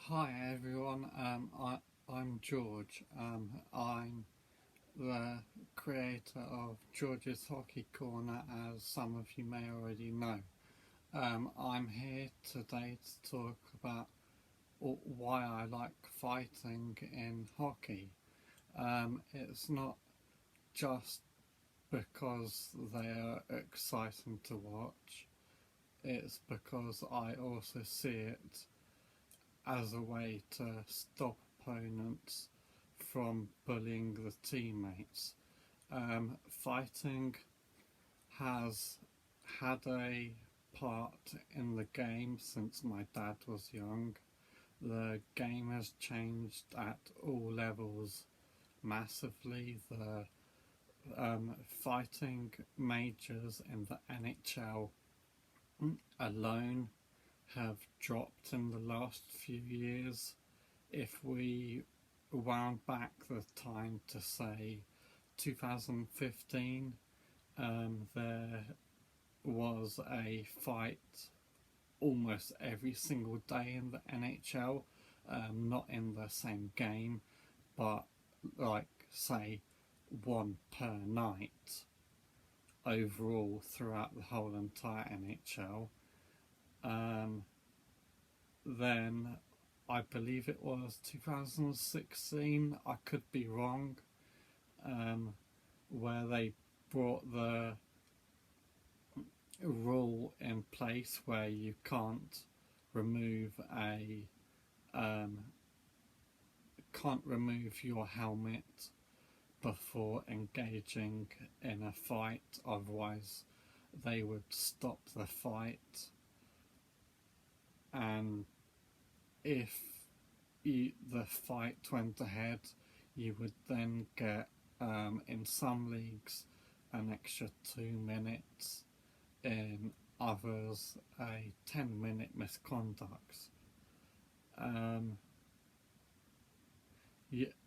Hi everyone, I'm George. I'm the creator of George's Hockey Corner, as some of you may already know. I'm here today to talk about why I like fighting in hockey. It's not just because they are exciting to watch, it's because I also see it as a way to stop opponents from bullying the teammates. Fighting has had a part in the game since my dad was young. The game has changed at all levels massively. The fighting majors in the NHL alone have dropped in the last few years. If we wound back the time to say 2015, there was a fight almost every single day in the NHL, not in the same game, but like say one per night overall throughout the whole entire NHL. Then I believe it was 2016, I could be wrong, where they brought the rule in place where you um, can't remove your helmet before engaging in a fight, otherwise they would stop the fight. And if the fight went ahead, you would then get, in some leagues, an extra 2 minutes, in others, a 10-minute misconduct.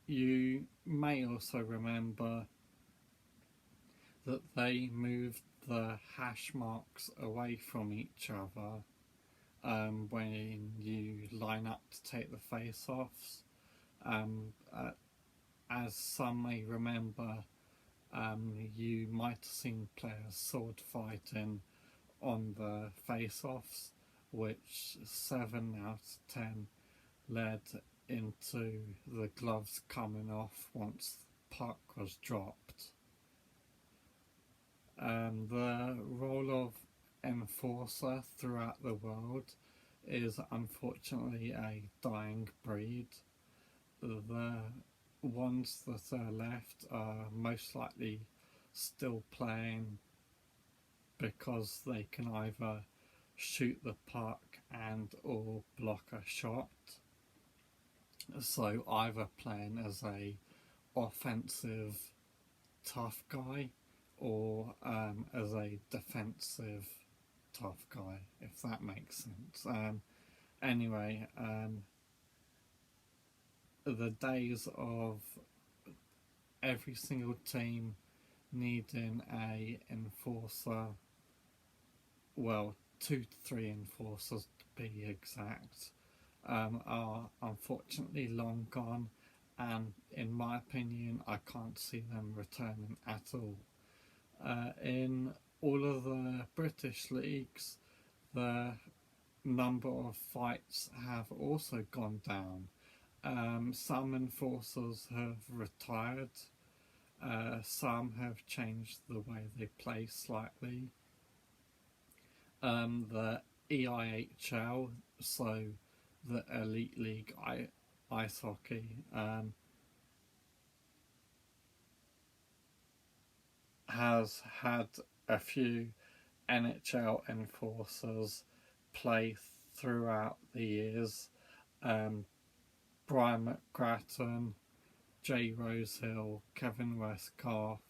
You may also remember that they moved the hash marks away from each other when you line up to take the face-offs. As some may remember, you might have seen players sword fighting on the face-offs, which 7 out of 10 led into the gloves coming off once the puck was dropped. The role of enforcer throughout the world is unfortunately a dying breed. The ones that are left are most likely still playing because they can either shoot the puck and or block a shot. So either playing as a offensive tough guy or as a defensive tough guy, if that makes sense. Anyway, the days of every single team needing a enforcer, well, 2 to 3 enforcers to be exact, are unfortunately long gone, and in my opinion I can't see them returning at all. In all of the British leagues, the number of fights have also gone down. Some enforcers have retired, some have changed the way they play slightly. The EIHL, so the Elite League Ice Hockey, has had a few NHL enforcers play throughout the years. Brian McGrattan, Jay Rosehill, Kevin Westcott,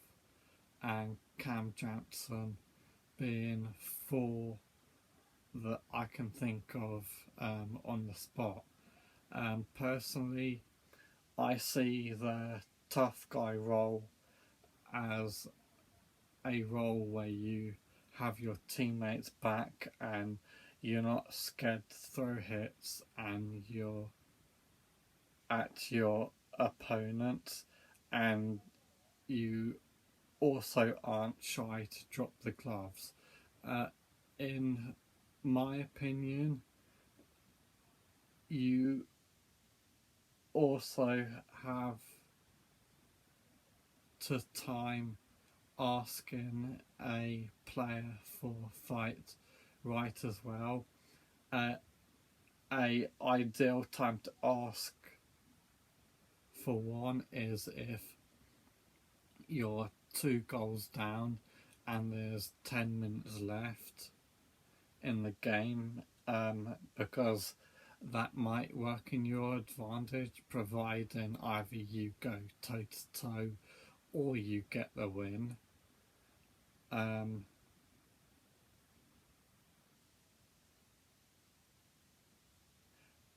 and Cam Jansen being 4 that I can think of on the spot. Personally, I see the tough guy role as a role where you have your teammates back and you're not scared to throw hits and you're at your opponent, and you also aren't shy to drop the gloves. In my opinion, you also have to time asking a player for fight right as well. A ideal time to ask for one is if you're 2 goals down and there's 10 minutes left in the game, because that might work in your advantage, providing either you go toe to toe or you get the win.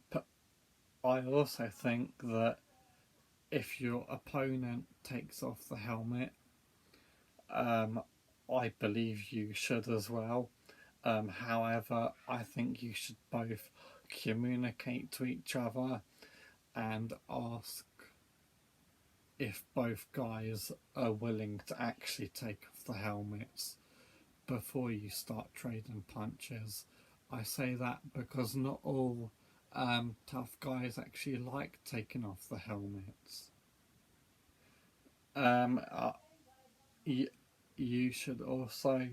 But I also think that if your opponent takes off the helmet, I believe you should as well. However, I think you should both communicate to each other and ask if both guys are willing to actually take off the helmets before you start trading punches. I say that because not all tough guys actually like taking off the helmets. You should also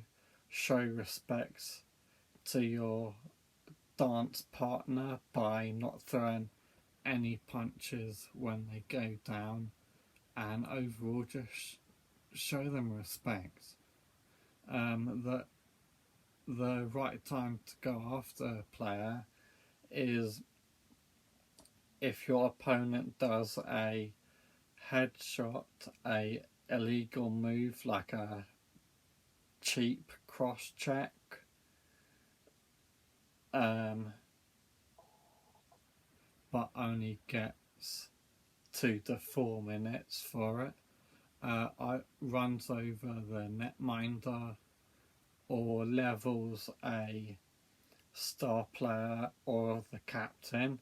show respect to your dance partner by not throwing any punches when they go down, and overall just show them respect. That the right time to go after a player is if your opponent does a headshot, a illegal move like a cheap cross check, but only gets 2 to 4 minutes for it. Runs over the netminder or levels a star player or the captain.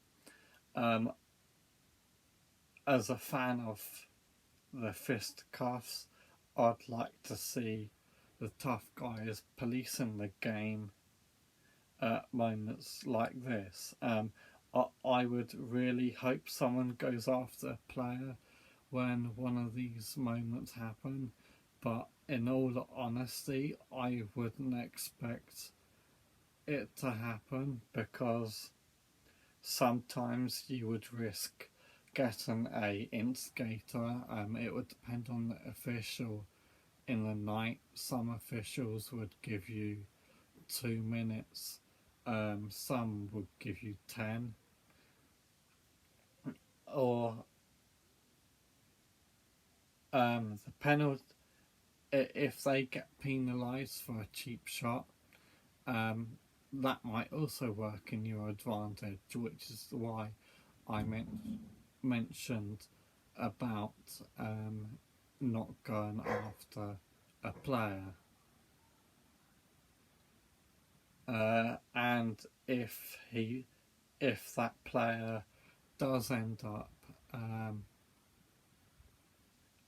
As a fan of the fisticuffs, I'd like to see the tough guys policing the game at moments like this. I would really hope someone goes after a player when one of these moments happen, but in all honesty, I wouldn't expect it to happen because sometimes you would risk getting a instigator. It would depend on the official in the night. Some officials would give you 2 minutes, some would give you 10, or the penalty, if they get penalised for a cheap shot, that might also work in your advantage, which is why I mentioned about not going after a player. And if that player does end up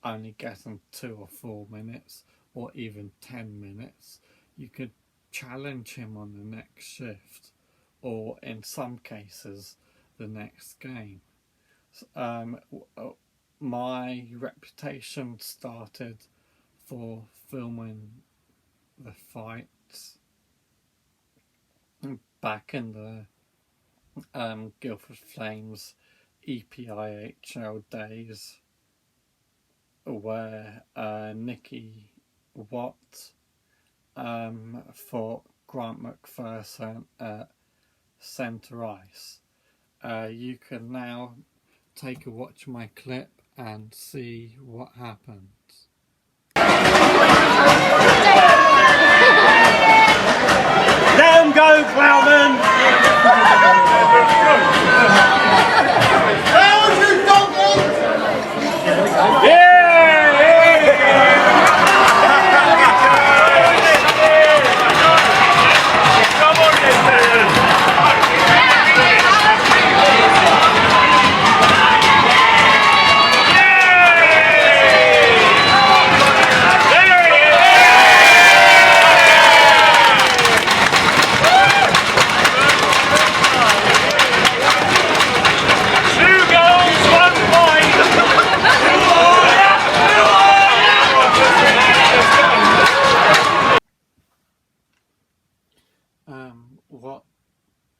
only getting 2 or 4 minutes or even 10 minutes, you could challenge him on the next shift, or in some cases the next game. My reputation started for filming the fights back in the Guildford Flames EPIHL days, where Nicky Watt fought Grant McPherson at centre ice. You can now take a watch of my clip and see what happens. Let him go, Plowman!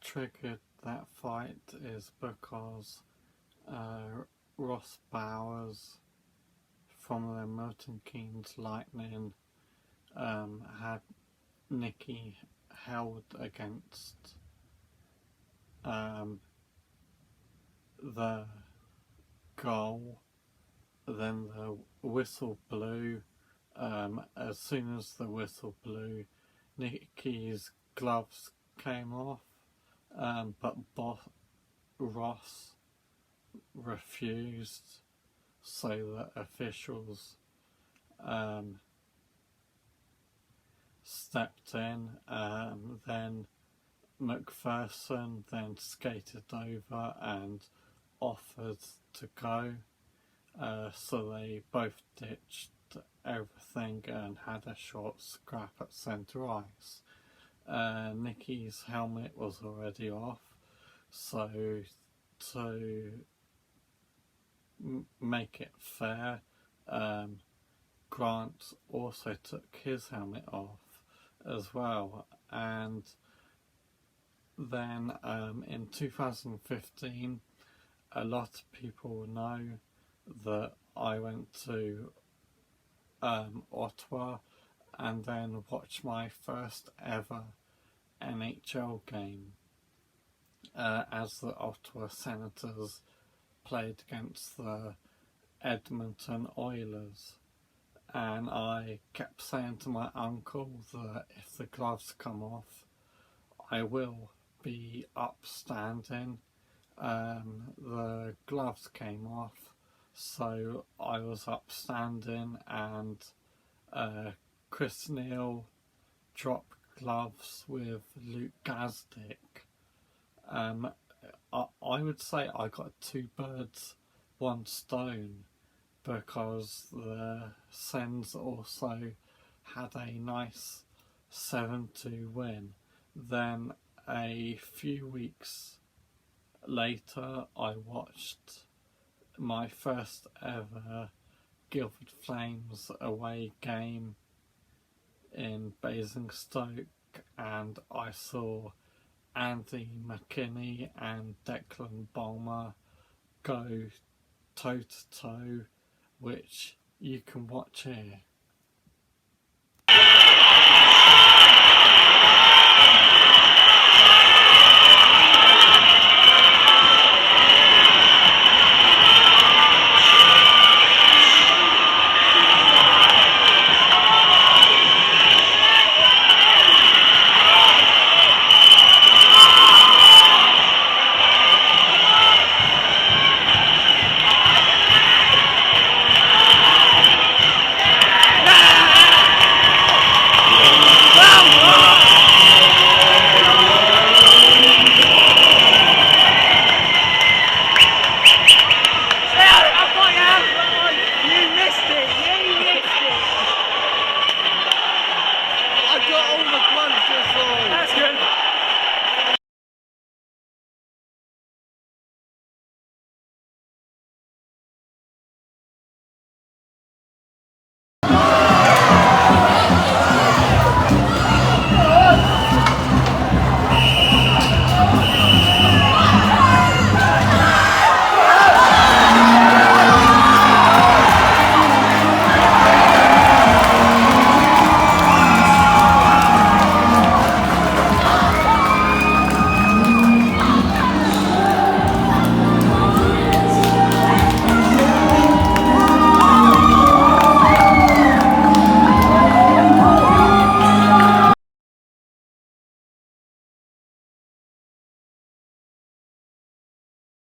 triggered that fight is because Ross Bowers from the Milton Keynes Lightning had Nikki held against the goal. Then the whistle blew. As soon as the whistle blew, Nikki's gloves came off, but Ross refused, so the officials stepped in. Then McPherson then skated over and offered to go, so they both ditched everything and had a short scrap at centre ice. Nikki's helmet was already off, so to make it fair, Grant also took his helmet off as well. And then in 2015, a lot of people know that I went to Ottawa and then watched my first ever NHL game as the Ottawa Senators played against the Edmonton Oilers. And I kept saying to my uncle that if the gloves come off, I will be upstanding. The gloves came off, so I was upstanding, and Chris Neal dropped gloves with Luke Gazdick. I would say I got 2 birds, 1 stone, because the Sens also had a nice 7-2 win. Then a few weeks later, I watched my first ever Guildford Flames away game in Basingstoke, and I saw Andy McKinney and Declan Bulmer go toe to toe, which you can watch here.